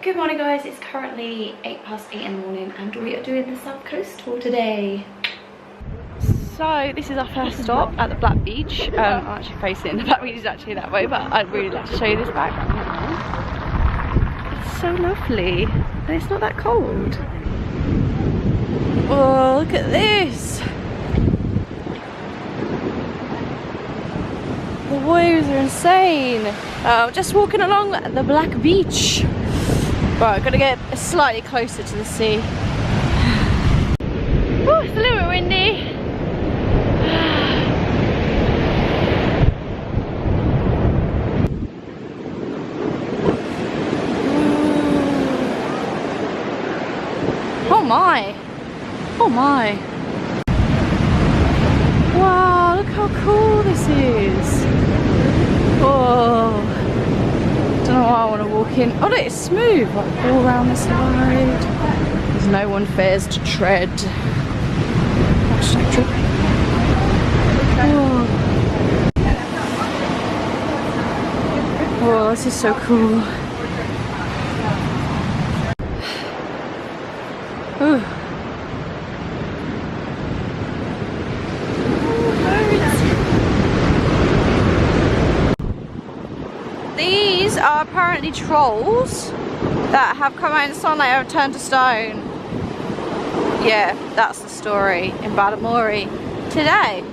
Good morning guys, it's currently 8:08 in the morning and we are doing the South Coast tour today. So this is our first stop at the Black Beach. I'm actually facing, the Black Beach is actually that way, but I'd really like to show you this background now. It's so lovely and it's not that cold. Oh, look at this! The waves are insane. Just walking along the Black Beach. Right, gotta get slightly closer to the sea. Oh, it's a little bit windy. Oh my! Oh my! Wow, look how cool this is! Oh! I don't know why I want to walk in. Oh look, it's smooth, like all around the slide. There's no one fares to tread. Oh, this is so cool. Ooh. These are apparently trolls that have come out in the sunlight and have turned to stone. Yeah, that's the story in Badamory today.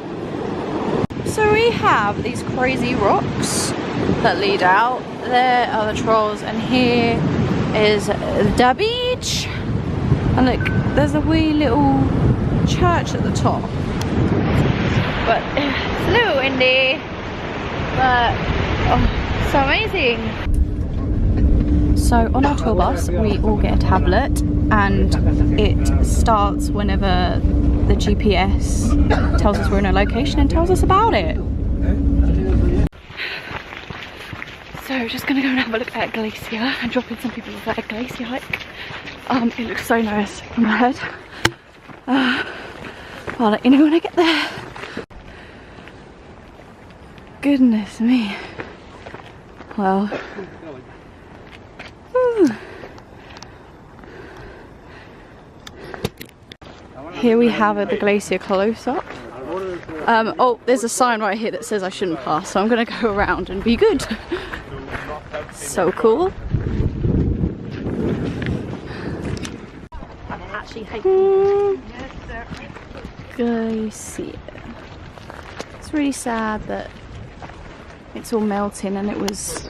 So we have these crazy rocks that lead out. There are the trolls and here is the beach. And look, there's a wee little church at the top. But it's a little windy, but oh, so amazing. So on our tour bus we all get a tablet and it starts whenever the GPS tells us we're in a location and tells us about it. So we're just gonna go and have a look at a glacier and drop in some people at a glacier hike. It looks so nice from ahead. I'll let you know when I get there. Goodness me. Well, here we have the glacier close up. Oh, there's a sign right here that says I shouldn't pass, so I'm gonna go around and be good. So cool. I'm actually hiking. Glacier. It's really sad that it's all melting, and it was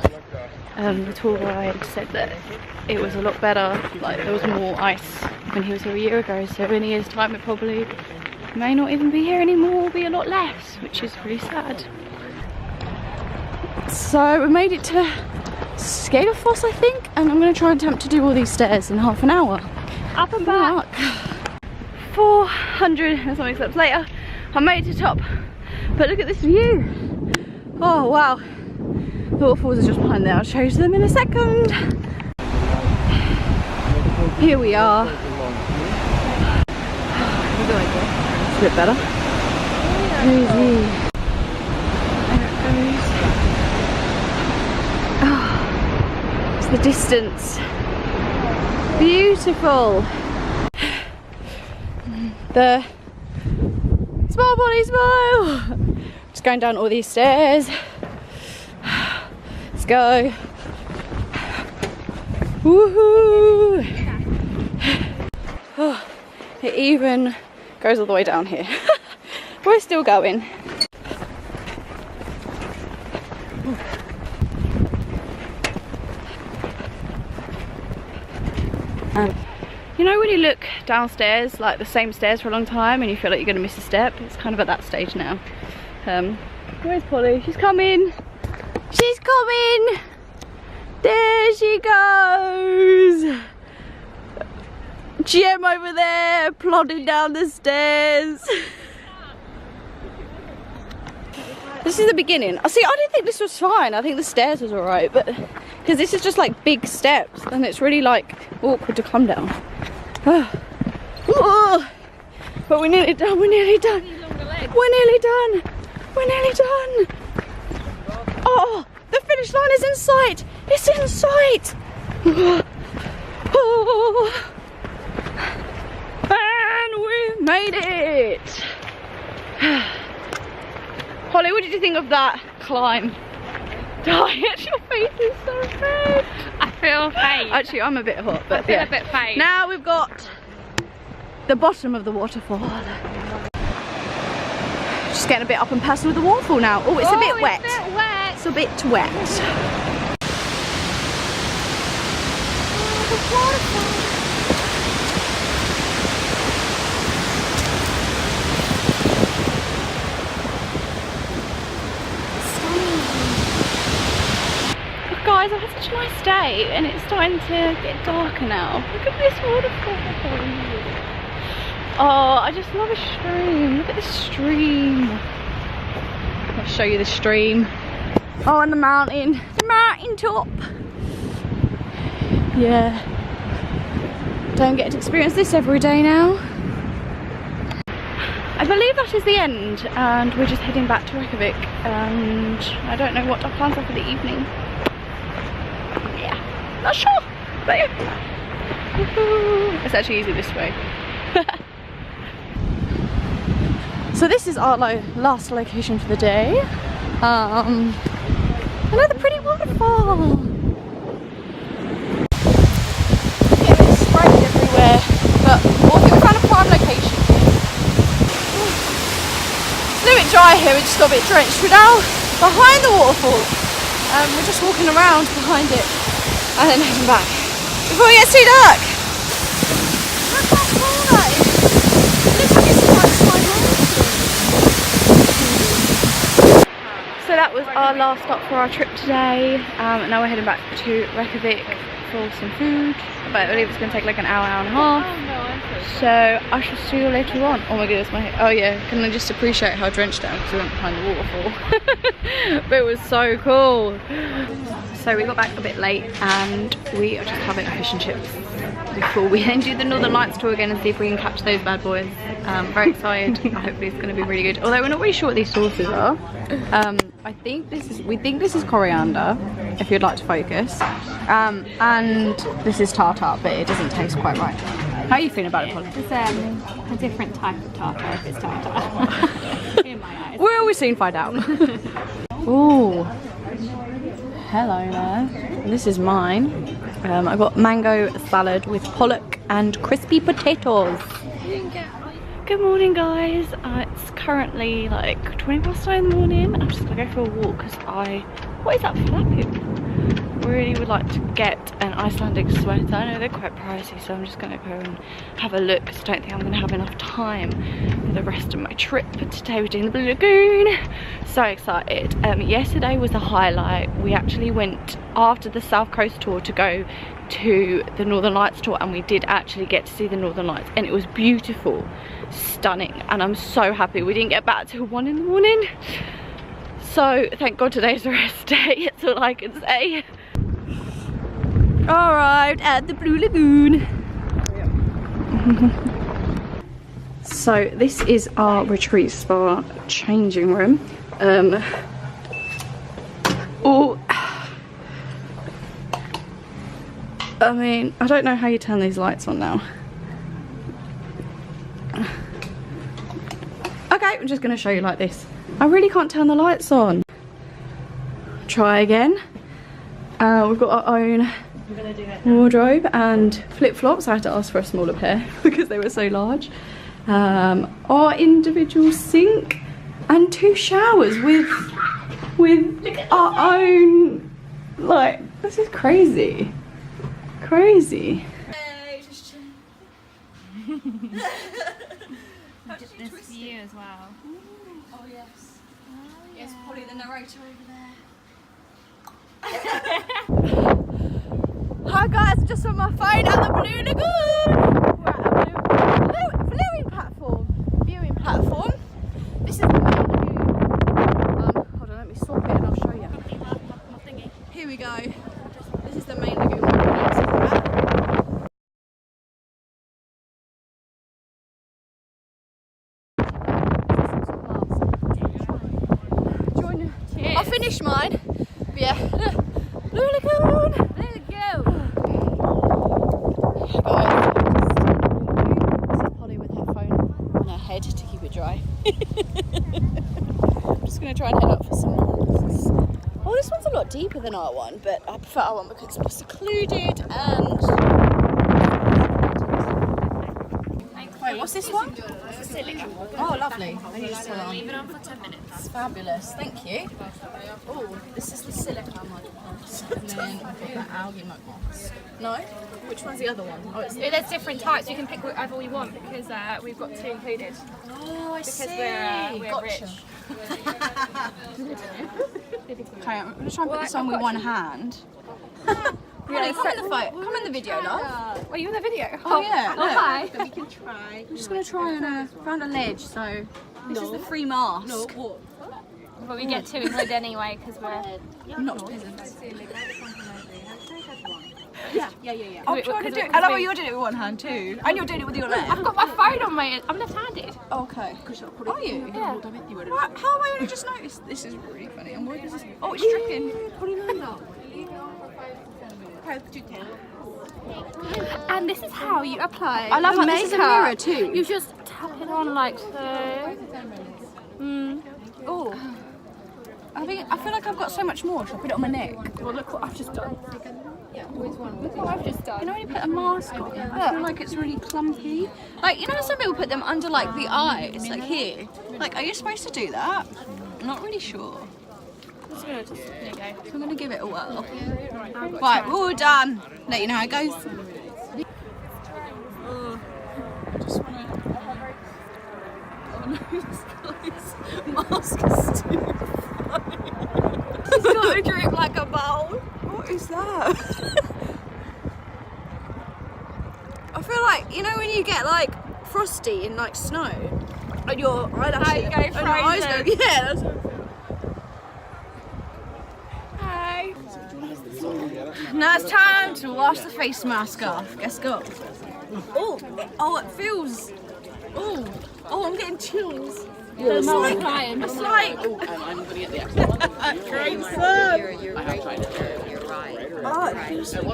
the tour guide said that it was a lot better, like there was more ice when he was here a year ago, so in a year's time it probably may not even be here anymore, be a lot less, which is really sad. So we made it to Skógafoss, I think, and I'm going to try and attempt to do all these stairs in half an hour. Up and back. 400 and something steps later, I made it to the top, but look at this view. Oh wow, the waterfalls are just behind there. I'll show you them in a second. Here we are. It's a bit better. Crazy. There it goes. Oh, it's the distance. Beautiful. The smile body smile. Just going down all these stairs. Let's go. Woohoo! Oh, it even goes all the way down here. We're still going. You know when you look downstairs, like the same stairs for a long time and you feel like you're going to miss a step? It's kind of at that stage now. Where's Polly? She's coming! She's coming! There she goes! Gem over there, plodding down the stairs. This is the beginning. See, I didn't think this was fine. I think the stairs was alright, but because this is just like big steps and it's really like awkward to come down. Oh. But we're nearly done, we're nearly done. We're nearly done. We're nearly done. Oh, the finish line is in sight. It's in sight. waterfall. And we've made it. Holly, what did you think of that climb? Diet, your face is so red. I feel faint. Actually, I'm a bit hot, but I feel a bit faint. Now we've got the bottom of the waterfall. Just getting a bit up and personal with the waterfall now. Oh, it's a bit wet. It's a bit wet. It's a bit wet. The waterfall. Guys, I've had such a nice day and it's starting to get darker now. Look at this waterfall. Oh, I just love a stream. Look at this stream. I'll show you the stream. Oh, and the mountain top. Yeah. Don't get to experience this every day now. I believe that is the end and we're just heading back to Reykjavik and I don't know what our plans are for the evening. Not sure, but yeah. It's actually easier this way. So this is our last location for the day. Another pretty waterfall. Yeah, it's sprayed everywhere, but I think we found a prime location. It's a little bit dry here, we just got a bit drenched. We're now behind the waterfall. We're just walking around behind it. And then heading back before it gets too dark. Look how cool that is. It looks like it's quite So that was our last stop for our trip today. And now we're heading back to Reykjavik for some food. But I believe it's going to take like an hour, hour and a half. Oh no, so I shall see you later on. Oh my goodness, my hair. Oh yeah, can I just appreciate how drenched I am because we went behind the waterfall. But it was so cool. So we got back a bit late and we are just having a fish and chips before we then do the Northern Lights tour again and see if we can catch those bad boys. Very excited. Hopefully it's going to be really good. Although we're not really sure what these sauces are. We think this is coriander, if you'd like to focus. And this is tartar, but it doesn't taste quite right. How are you feeling about it, Polly? It's a different type of tartar if it's tartar. In my eyes. We'll soon find out. Ooh. Hello there. This is mine. I got mango salad with pollock and crispy potatoes. Good morning, guys. It's currently like 20 past 9 in the morning. I'm just gonna go for a walk because what is that flapping? Really would like to get an Icelandic sweater. I know they're quite pricey, so I'm just gonna go and have a look because I don't think I'm gonna have enough time for the rest of my trip. But today we're doing the Blue Lagoon. So excited. Yesterday was a highlight. We actually went after the South Coast tour to go to the Northern Lights tour, and we did actually get to see the Northern Lights, and it was beautiful, stunning, and I'm so happy we didn't get back till 1 in the morning. So thank God today's a rest day. That's all I can say. Arrived at the Blue Lagoon. So this is our retreat spa changing room. I mean, I don't know how you turn these lights on now. Okay, I'm just going to show you like this. I really can't turn the lights on. Try again. We've got our own wardrobe and flip-flops. I had to ask for a smaller pair because they were so large. Our individual sink and 2 showers with our own, like, this is crazy. Crazy. This view as well. Oh yes. Oh, yeah. Yes, probably the narrator over there. Hi guys, just on my phone at the Blue Lagoon. We're at a viewing platform. This is the main lagoon. Hold on, let me swap it and I'll show you. Here we go. This is the main lagoon. I'll finish mine. But yeah, Blue Lagoon. Blue Lagoon. I'm just going to try and head up for some lunches. Oh, this one's a lot deeper than our one, but I prefer our one because it's more secluded and... Wait, what's this one? Oh, lovely. I need to turn on. Leave it on for 10 minutes. It's fabulous, thank you. Oh, this is the silica mud mask. And then I've got the algae mud mask. No? Which one's the other one? Oh, it's... There's different types. You can pick whatever we want because we've got 2 included. Oh, I see. Because we're Gotcha. rich. Okay, I'm going to try and put this on with one hand. Really, come in the fight. Come in the video, love. Are you in the video? Oh yeah. Oh, hi. We can try. I'm just going to try and found a ledge, so this is the free mask. No, what? But we get 2 included anyway because we're... I'm not peasants. Yeah. I'm trying to do it. I love how you're doing it with one hand too. And you're doing it with your left. I've got my phone on my... I'm left-handed. Okay. Are you? Yeah. What? How have I only just noticed? This is really funny. And why does this... Oh, it's dripping. And this is how you apply I love the how this is a makeup. mirror too. You just tap it on like so. Oh. I feel like I've got so much more. Should I put it on my neck? Well, look what I've just done. Look what I've just done. You know when you put a mask on, I feel like it's really clumpy. Like, you know some people put them under like the eyes, like here. Like, are you supposed to do that? I'm not really sure. There you go. So I'm gonna give it a whirl. Right, we're all done. Let you know how it goes. I just wanna... Oh no, this guy's mask is too funny. He's got a drip like a bowl. What is that? I feel like, you know when you get like frosty in like snow and your eyelashes go frozen. Yeah, that's now it's time to wash the face mask off. Let's go. Oh, it feels. Oh, I'm getting chills. It's like, It's like. I'm going to get the extra one. Great You're right. You're right. Oh, it feels so good.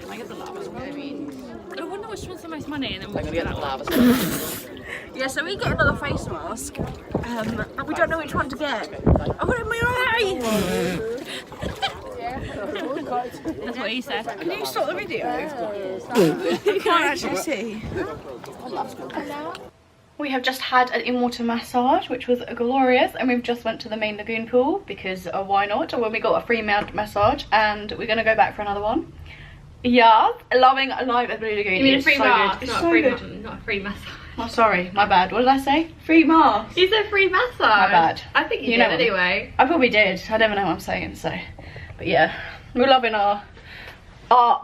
I get the lava spray. I mean, I wonder which one's the most money, and then I'm we'll going to get the lava spray. Yeah, so we get another face mask, and we don't know which one to get. I've got it in my eye! That's what he said. Can you stop the video? You can't actually see. We have just had an in-water massage, which was glorious, and we've just went to the main lagoon pool because why not? When we got a free massage, and we're gonna go back for another one. Yeah, loving life at Blue Lagoon. You mean a free so mask, good. not It's a so free good. not a free massage. Oh, sorry, my bad. What did I say? Free mask. You said free massage. My bad. I think you know did anyway. I probably did. I never know what I'm saying. So, but yeah, we're loving our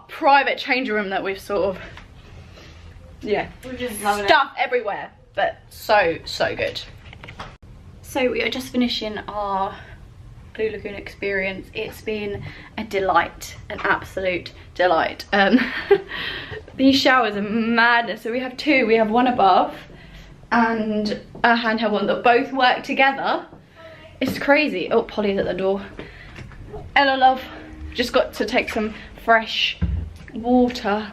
private change room that we've sort of we're just stuff everywhere, but so good. So we are just finishing our Blue Lagoon experience. It's been a delight, an absolute delight. These showers are madness. So we have 2. We have one above and a handheld one that both work together. It's crazy. Oh, Polly's at the door. Ella love, just got to take some fresh water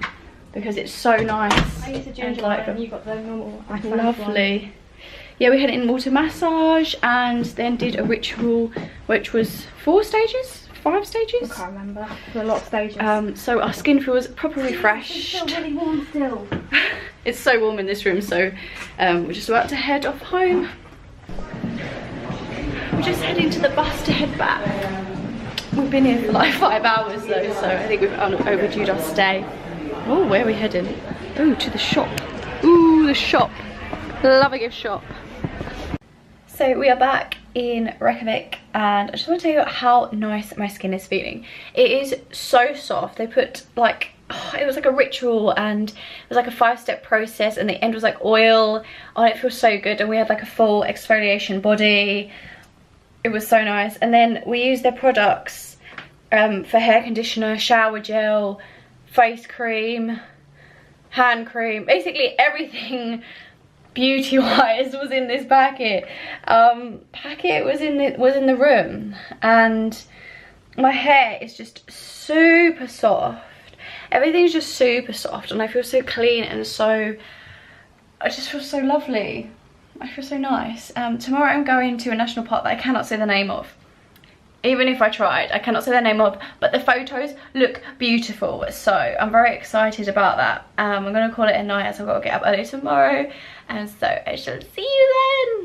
because it's so nice. I used a and ginger one and you got the normal. Lovely. Yeah, we had an in-water massage and then did a ritual which was 4 stages? 5 stages? I can't remember. There were a lot of stages. So our skin feels proper refreshed. It's still really warm still. It's so warm in this room, so we're just about to head off home. We're just heading to the bus to head back. We've been here for like 5 hours though, so I think we've overdued our stay. Oh, where are we heading? Oh, to the shop. Ooh, the shop. Love a gift shop. So we are back in Reykjavik and I just want to tell you how nice my skin is feeling. It is so soft. They put like, it was like a ritual and it was like a 5-step process and the end was like oil. Oh, it feels so good. And we had like a full exfoliation body. It was so nice. And then we used their products for hair conditioner, shower gel, face cream, hand cream, basically everything beauty wise was in this packet. Was in the room, and my hair is just super soft. Everything's just super soft and I feel so clean and so I just feel so lovely. I feel so nice. Tomorrow I'm going to a national park that I cannot say the name of. Even if I tried, I cannot say the name of, but the photos look beautiful. So I'm very excited about that. I'm gonna call it a night as I've got to get up early tomorrow. And so I shall see you then.